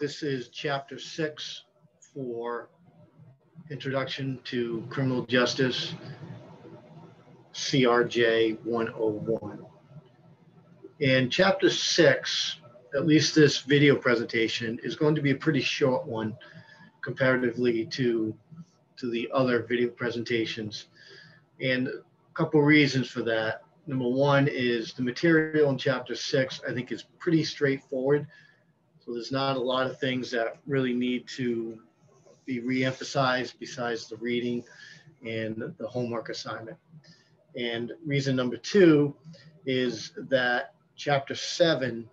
This is Chapter 6 for Introduction to Criminal Justice, CRJ 101. In Chapter 6, at least this video presentation is going to be a pretty short one comparatively to the other video presentations. And a couple reasons for that. Number one is the material in Chapter 6, I think, is pretty straightforward. So there's not a lot of things that really need to be re-emphasized besides the reading and the homework assignment. And reason number two is that Chapter 7,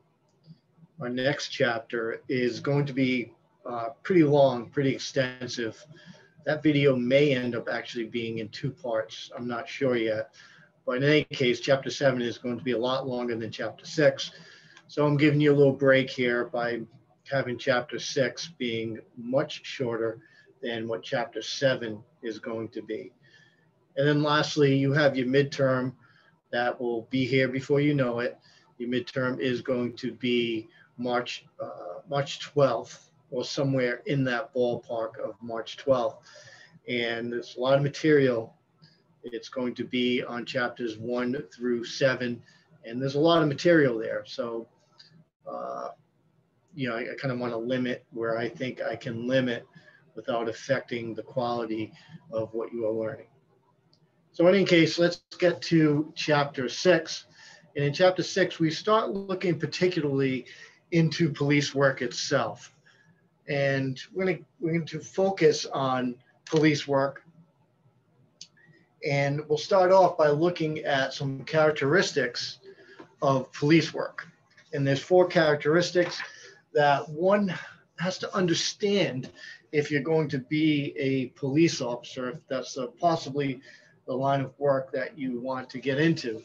our next chapter, is going to be pretty long, pretty extensive. That video may end up actually being in 2 parts. I'm not sure yet. But in any case, Chapter 7 is going to be a lot longer than Chapter 6. So I'm giving you a little break here by having Chapter 6 being much shorter than what Chapter 7 is going to be. And then lastly, you have your midterm that will be here before you know it. Your midterm is going to be March 12th, or somewhere in that ballpark of March 12th. And there's a lot of material. It's going to be on chapters 1 through 7, and there's a lot of material there. So, I kind of want to limit where I think I can limit without affecting the quality of what you are learning. So in any case, let's get to Chapter 6. And in Chapter 6, we start looking particularly into police work itself. And we're going to focus on police work. And we'll start off by looking at some characteristics of police work. And there's 4 characteristics that one has to understand if you're going to be a police officer, if that's possibly the line of work that you want to get into.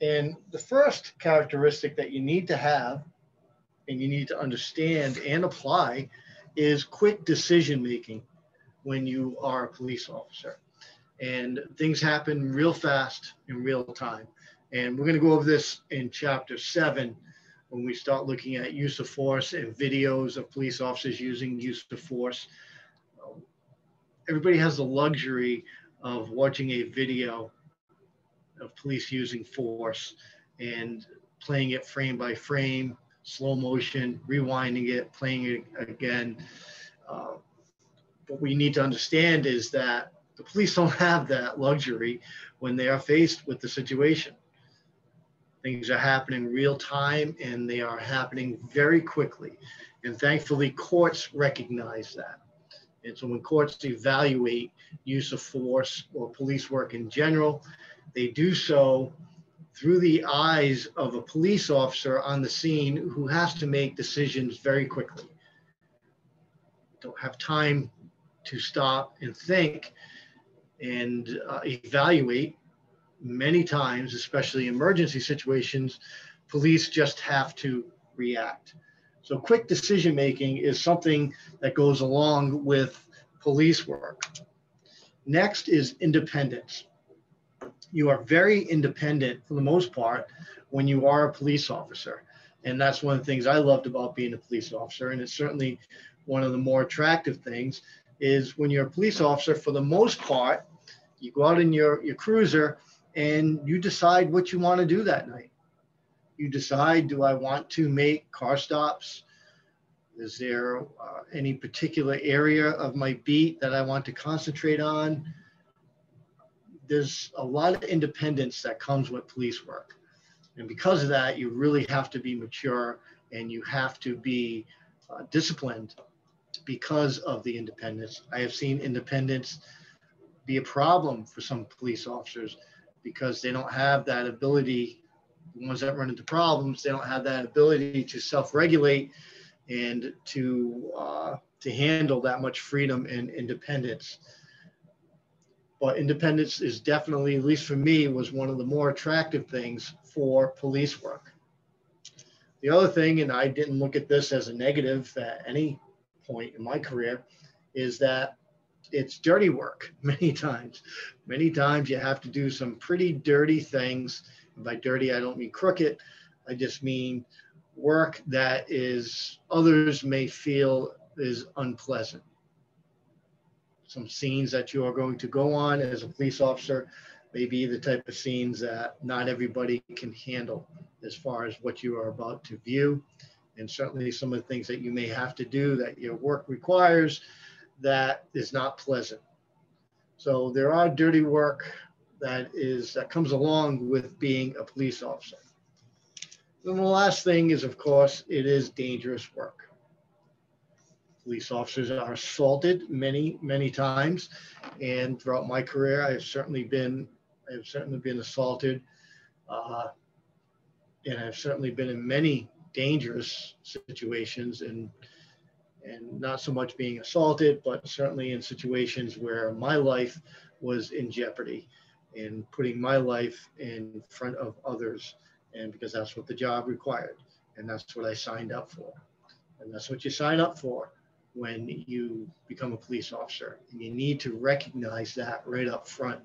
And the first characteristic that you need to have, and you need to understand and apply, is quick decision making when you are a police officer. And things happen real fast in real time. And we're going to go over this in Chapter 7 when we start looking at use of force and videos of police officers using use of force. Everybody has the luxury of watching a video of police using force and playing it frame by frame, slow motion, rewinding it, playing it again. What we need to understand is that the police don't have that luxury when they are faced with the situation. Things are happening real time, and they are happening very quickly. And thankfully, courts recognize that. And so when courts evaluate use of force or police work in general, they do so through the eyes of a police officer on the scene who has to make decisions very quickly. Don't have time to stop and think and evaluate. Many times, especially emergency situations, police just have to react. So quick decision making is something that goes along with police work. Next is independence. You are very independent for the most part when you are a police officer. And that's one of the things I loved about being a police officer. And it's certainly one of the more attractive things is when you're a police officer, for the most part, you go out in your cruiser and you decide what you want to do that night. You decide, do I want to make car stops? Is there any particular area of my beat that I want to concentrate on? There's a lot of independence that comes with police work. And because of that, you really have to be mature and you have to be disciplined because of the independence. I have seen independence be a problem for some police officers because they don't have that ability. The ones that run into problems, they don't have that ability to self-regulate and to handle that much freedom and independence. But independence is definitely, at least for me, was one of the more attractive things for police work. The other thing, and I didn't look at this as a negative at any point in my career, is that it's dirty work many times. Many times you have to do some pretty dirty things. And by dirty, I don't mean crooked. I just mean work that is others may feel is unpleasant. Some scenes that you are going to go on as a police officer may be the type of scenes that not everybody can handle as far as what you are about to view. And certainly some of the things that you may have to do that your work requires that is not pleasant. So there are dirty work that comes along with being a police officer. And the last thing is, of course, it is dangerous work. Police officers are assaulted many, many times. And throughout my career, I've certainly been assaulted. And I've certainly been in many dangerous situations, and not so much being assaulted, but certainly in situations where my life was in jeopardy and putting my life in front of others. And because that's what the job required. And that's what I signed up for. And that's what you sign up for when you become a police officer. And you need to recognize that right up front.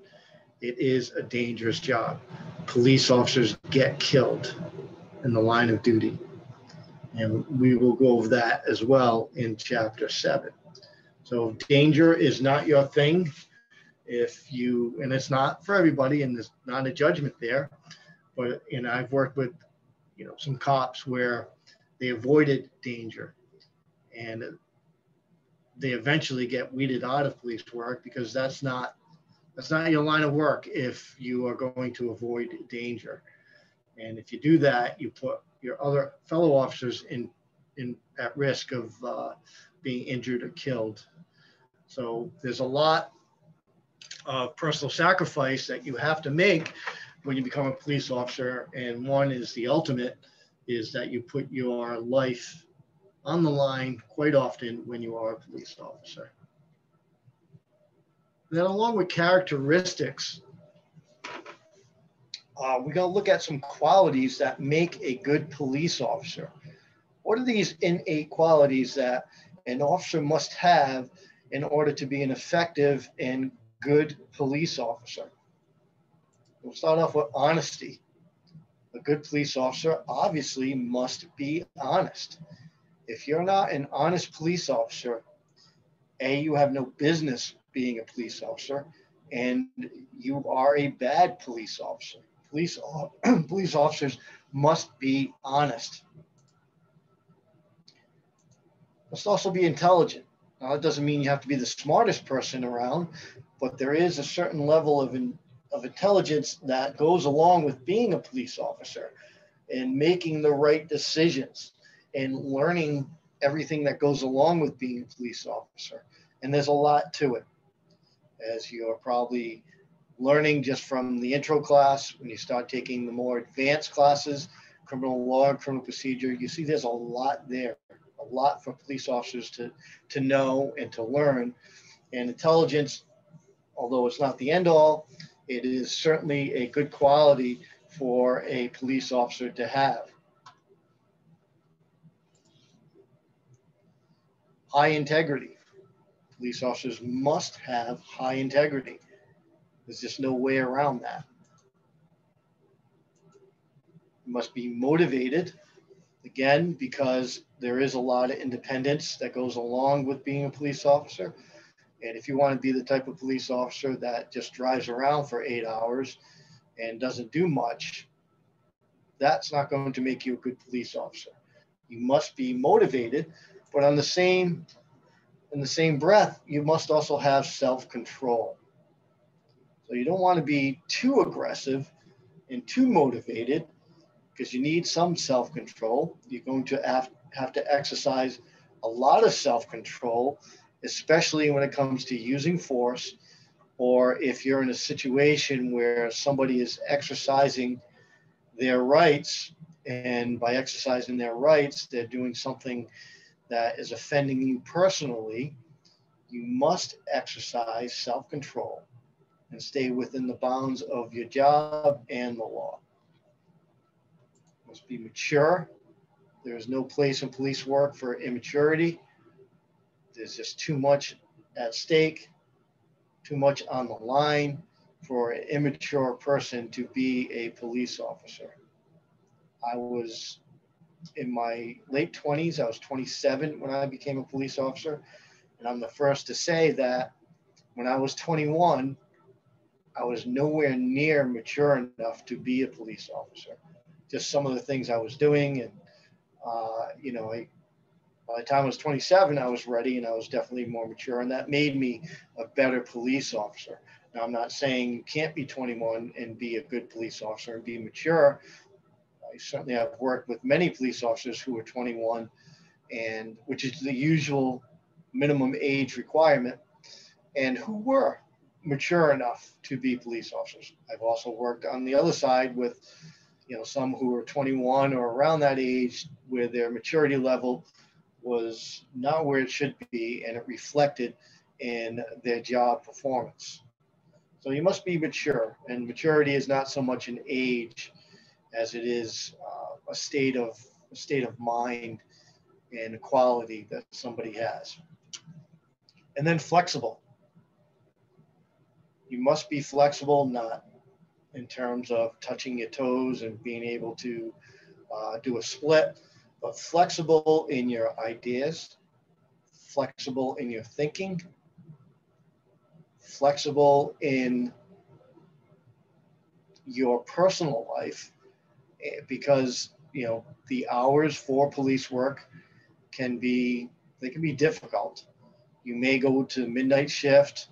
It is a dangerous job. Police officers get killed in the line of duty. And we will go over that as well in chapter 7. So danger is not your thing. And it's not for everybody, and there's not a judgment there. But, and I've worked with, some cops where they avoided danger, and they eventually get weeded out of police work because that's not your line of work if you are going to avoid danger. And if you do that, you put your other fellow officers at risk of being injured or killed. So there's a lot of personal sacrifice that you have to make when you become a police officer. And one is the ultimate, is that you put your life on the line quite often when you are a police officer. Then along with characteristics, we're going to look at some qualities that make a good police officer. What are these innate qualities that an officer must have in order to be an effective and good police officer? We'll start off with honesty. A good police officer obviously must be honest. If you're not an honest police officer, you have no business being a police officer, and you are a bad police officer. Police officers must be honest. Must also be intelligent. Now, that doesn't mean you have to be the smartest person around, but there is a certain level of intelligence that goes along with being a police officer and making the right decisions and learning everything that goes along with being a police officer. And there's a lot to it, as you're probably learning just from the intro class. When you start taking the more advanced classes, criminal law, criminal procedure, you see there's a lot there, a lot for police officers to know and to learn. And intelligence, although it's not the end all, it is certainly a good quality for a police officer to have. High integrity. Police officers must have high integrity. There's just no way around that. You must be motivated, again, because there is a lot of independence that goes along with being a police officer. And if you want to be the type of police officer that just drives around for 8 hours and doesn't do much, that's not going to make you a good police officer. You must be motivated, but in the same breath, you must also have self-control. So you don't want to be too aggressive and too motivated, because you need some self-control. You're going to have to exercise a lot of self-control, especially when it comes to using force, or if you're in a situation where somebody is exercising their rights, and by exercising their rights, they're doing something that is offending you personally. You must exercise self-control and stay within the bounds of your job and the law. Must be mature. There is no place in police work for immaturity. There's just too much at stake, too much on the line for an immature person to be a police officer. I was in my late 20s. I was 27 when I became a police officer. And I'm the first to say that when I was 21, I was nowhere near mature enough to be a police officer. Just some of the things I was doing. And, by the time I was 27, I was ready and I was definitely more mature. And that made me a better police officer. Now, I'm not saying you can't be 21 and be a good police officer and be mature. I certainly have worked with many police officers who are 21, and which is the usual minimum age requirement, and who were mature enough to be police officers. I've also worked on the other side with, some who were 21 or around that age where their maturity level was not where it should be, and it reflected in their job performance. So you must be mature, and maturity is not so much an age as it is a state of mind and a quality that somebody has. And then flexible. You must be flexible, not in terms of touching your toes and being able to do a split, but flexible in your ideas, flexible in your thinking, flexible in your personal life, because the hours for police work can be difficult. You may go to midnight shift.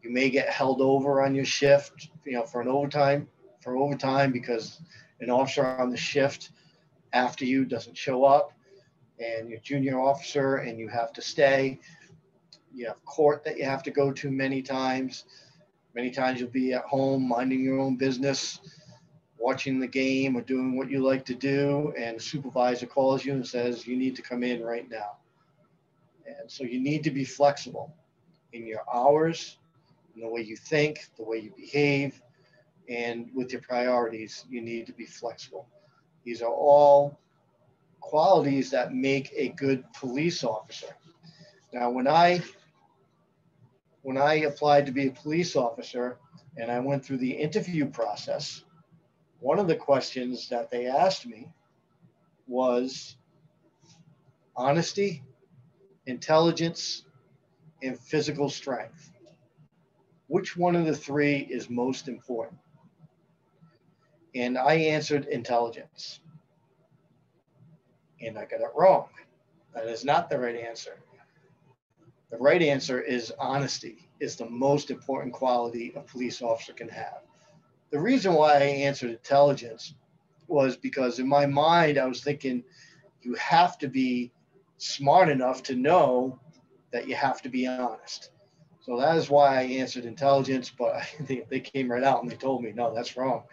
You may get held over on your shift, for overtime because an officer on the shift after you doesn't show up, and you're junior officer and you have to stay. You have court that you have to go to many times. Many times you'll be at home minding your own business, watching the game or doing what you like to do, and the supervisor calls you and says, you need to come in right now. And so you need to be flexible in your hours, in the way you think, the way you behave, and with your priorities. You need to be flexible. These are all qualities that make a good police officer. Now, when I applied to be a police officer and I went through the interview process, one of the questions that they asked me was honesty, intelligence, and physical strength. Which one of the three is most important? And I answered intelligence. And I got it wrong. That is not the right answer. The right answer is honesty is the most important quality a police officer can have. The reason why I answered intelligence was because in my mind, I was thinking you have to be smart enough to know that you have to be honest. So that is why I answered intelligence, but they came right out and they told me, no, that's wrong.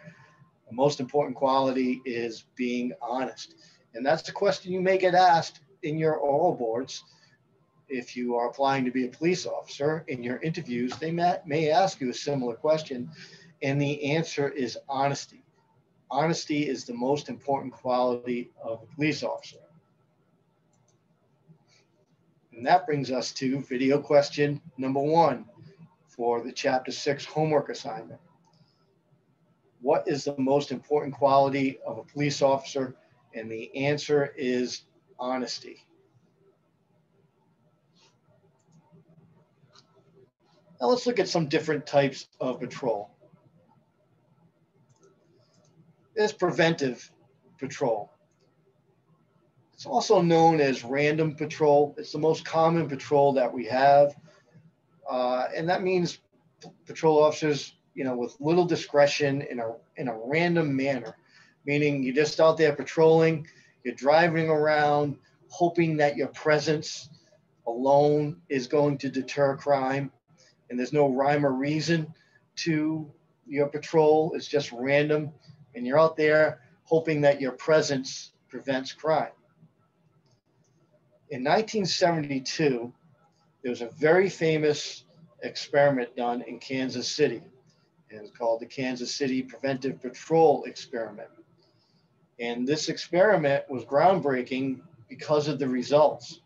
The most important quality is being honest. And that's the question you may get asked in your oral boards. If you are applying to be a police officer in your interviews, they may ask you a similar question, and the answer is honesty. Honesty is the most important quality of a police officer. And that brings us to video question number 1 for the Chapter 6 homework assignment. What is the most important quality of a police officer? And the answer is honesty. Now let's look at some different types of patrol. There's preventive patrol. It's also known as random patrol. It's the most common patrol that we have. And that means patrol officers, with little discretion in a random manner, meaning you're just out there patrolling, you're driving around, hoping that your presence alone is going to deter crime. And there's no rhyme or reason to your patrol. It's just random. And you're out there hoping that your presence prevents crime. In 1972, there was a very famous experiment done in Kansas City. And it's called the Kansas City Preventive Patrol Experiment. And this experiment was groundbreaking because of the results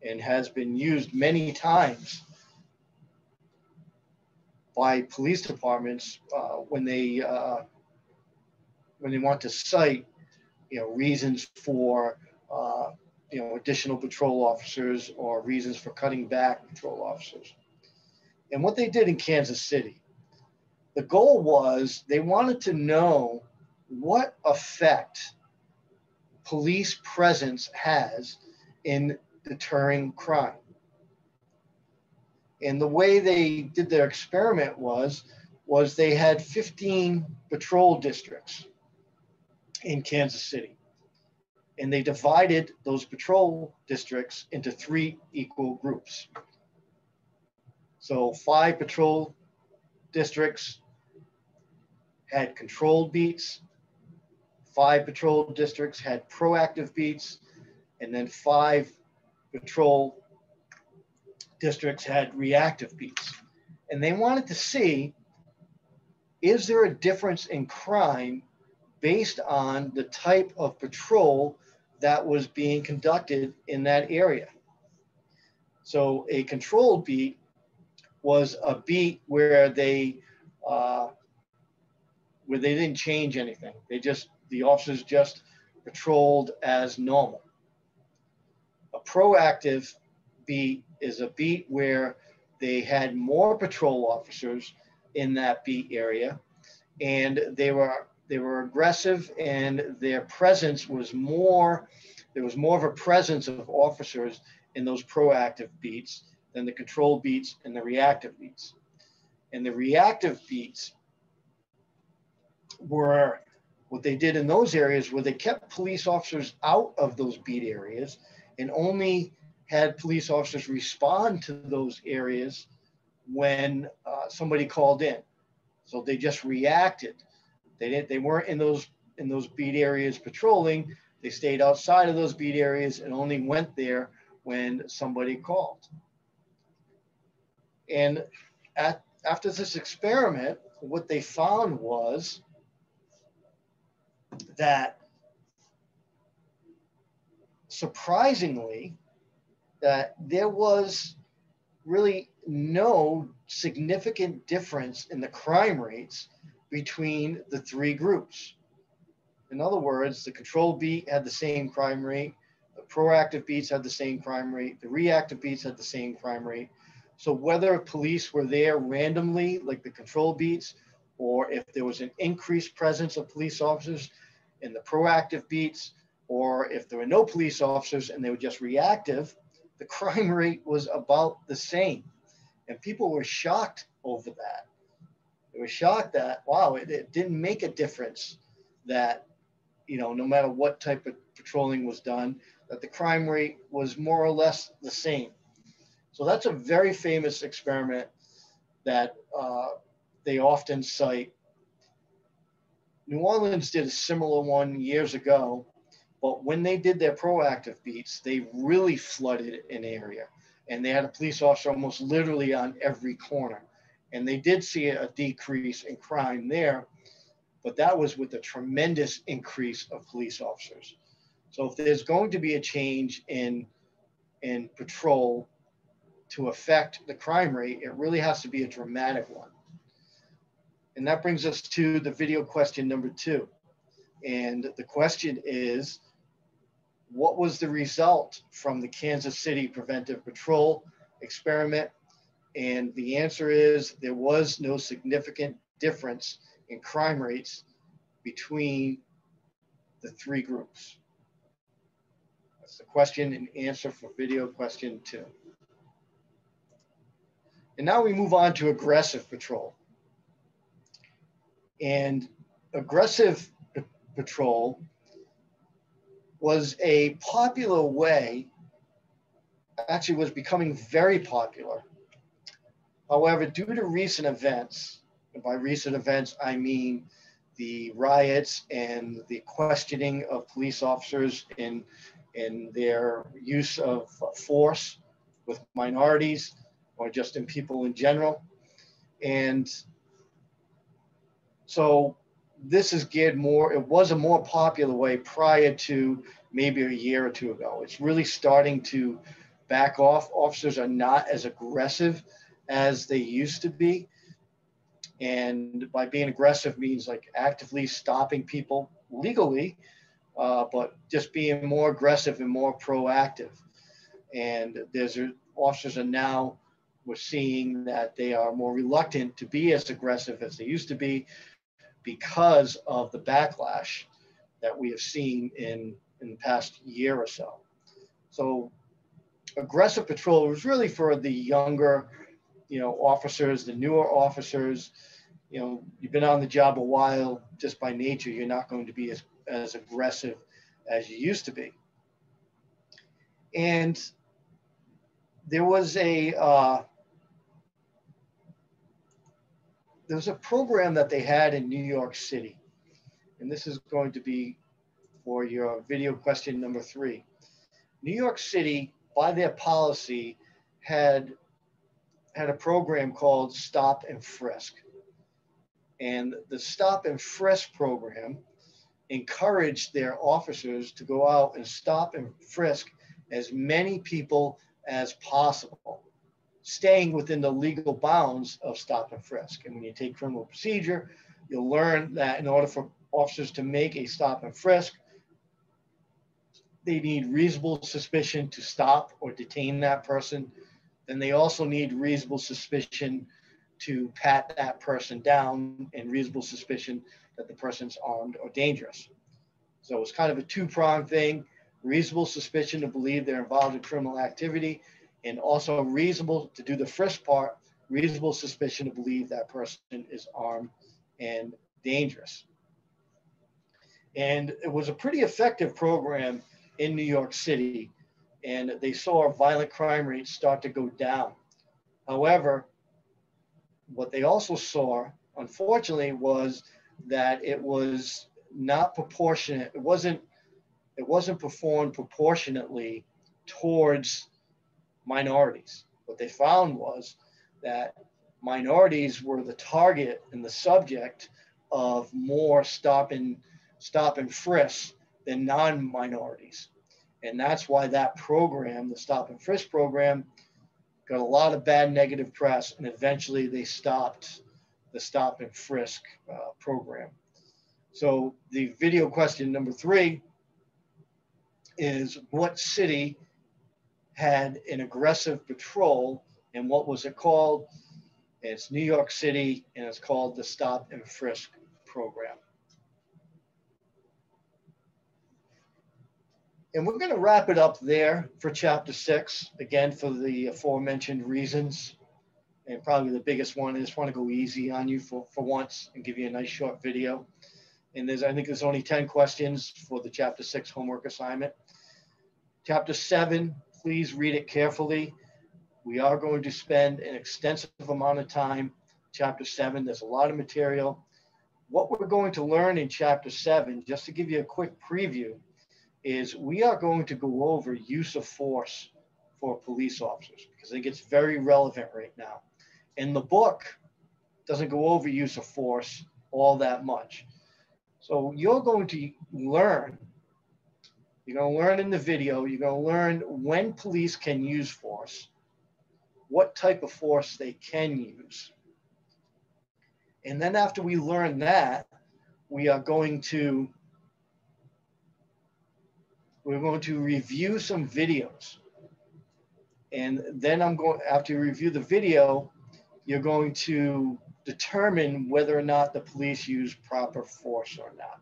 and has been used many times by police departments when they want to cite, reasons for additional patrol officers or reasons for cutting back patrol officers. And what they did in Kansas City, the goal was they wanted to know what effect police presence has in deterring crime. And the way they did their experiment was they had 15 patrol districts in Kansas City. And they divided those patrol districts into 3 equal groups. So 5 patrol districts had controlled beats, 5 patrol districts had proactive beats, and then 5 patrol districts had reactive beats. And they wanted to see, is there a difference in crime based on the type of patrol that was being conducted in that area? So a controlled beat was a beat where they didn't change anything. The officers just patrolled as normal. A proactive beat is a beat where they had more patrol officers in that beat area, and they were aggressive, and their presence was more. There was more of a presence of officers in those proactive beats than the control beats and the reactive beats. And the reactive beats were what they did in those areas where they kept police officers out of those beat areas and only had police officers respond to those areas when somebody called in. So they just reacted. They weren't in those beat areas patrolling. They stayed outside of those beat areas and only went there when somebody called. And after this experiment, what they found was that, surprisingly, that there was really no significant difference in the crime rates between the 3 groups. In other words, the control beat had the same crime rate, the proactive beats had the same crime rate, the reactive beats had the same crime rate. So whether police were there randomly, like the control beats, or if there was an increased presence of police officers in the proactive beats, or if there were no police officers and they were just reactive, the crime rate was about the same. And people were shocked over that. They were shocked that, wow, it didn't make a difference that, no matter what type of patrolling was done, that the crime rate was more or less the same. So that's a very famous experiment that they often cite. New Orleans did a similar one years ago, but when they did their proactive beats, they really flooded an area. And they had a police officer almost literally on every corner. And they did see a decrease in crime there, but that was with a tremendous increase of police officers. So if there's going to be a change in patrol to affect the crime rate, it really has to be a dramatic one. And that brings us to the video question number 2. And the question is, what was the result from the Kansas City Preventive Patrol experiment? And the answer is there was no significant difference in crime rates between the 3 groups. That's the question and answer for video question 2. And now we move on to aggressive patrol. And aggressive patrol was a popular way, actually was becoming very popular. However, due to recent events, and by recent events, I mean the riots and the questioning of police officers in their use of force with minorities or just in people in general. And so this is geared more, it was a more popular way prior to maybe a year or 2 ago. It's really starting to back off. Officers are not as aggressive as they used to be. And by being aggressive means like actively stopping people legally but just being more aggressive and more proactive. And officers are now, we're seeing that they are more reluctant to be as aggressive as they used to be because of the backlash that we have seen in the past year or so. So aggressive patrol was really for the younger, officers, the newer officers. You've been on the job a while. Just by nature, you're not going to be as aggressive as you used to be. And there was a program that they had in New York City, and this is going to be for your video question number 3. New York City, by their policy, had a program called Stop and Frisk. And the Stop and Frisk program encouraged their officers to go out and stop and frisk as many people as possible, staying within the legal bounds of stop and frisk. And when you take criminal procedure, you'll learn that in order for officers to make a stop and frisk, they need reasonable suspicion to stop or detain that person. Then they also need reasonable suspicion to pat that person down and reasonable suspicion that the person's armed or dangerous. So it's kind of a two-pronged thing: reasonable suspicion to believe they're involved in criminal activity, and also reasonable to do the frisk part, reasonable suspicion to believe that person is armed and dangerous. And it was a pretty effective program in New York City, and they saw violent crime rates start to go down. However, what they also saw, unfortunately, was that it was not proportionate. It wasn't performed proportionately towards minorities. What they found was that minorities were the target and the subject of more stop and frisk than non-minorities. And that's why that program, the Stop and Frisk program, got a lot of bad negative press, and eventually they stopped the Stop and Frisk program. So the video question number 3 is, what city had an aggressive patrol, and what was it called? It's New York City, and it's called the Stop and Frisk program. And we're going to wrap it up there for chapter 6, again, for the aforementioned reasons. And probably the biggest one, I just want to go easy on you for once and give you a nice short video. And I think there's only 10 questions for the chapter 6 homework assignment. Chapter 7, please read it carefully. We are going to spend an extensive amount of time. Chapter 7, there's a lot of material. What we're going to learn in chapter 7, just to give you a quick preview, is we are going to go over use of force for police officers, because I think it's very relevant right now. And the book doesn't go over use of force all that much. So you're going to learn in the video, you're going to learn when police can use force, what type of force they can use. And then after we learn that, we're going to review some videos. And then after you review the video, you're going to determine whether or not the police use proper force or not.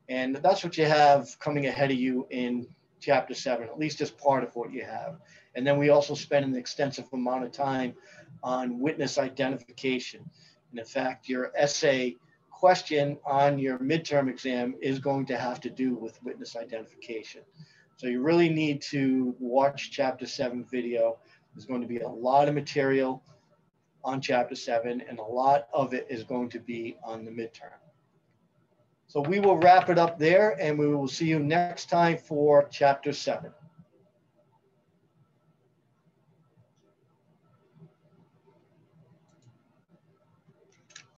And that's what you have coming ahead of you in chapter 7, at least as part of what you have. And then we also spend an extensive amount of time on witness identification. And in fact, your essay question on your midterm exam is going to have to do with witness identification. So you really need to watch chapter 7 video. There's going to be a lot of material on chapter 7, and a lot of it is going to be on the midterm. So we will wrap it up there, and we will see you next time for chapter 7.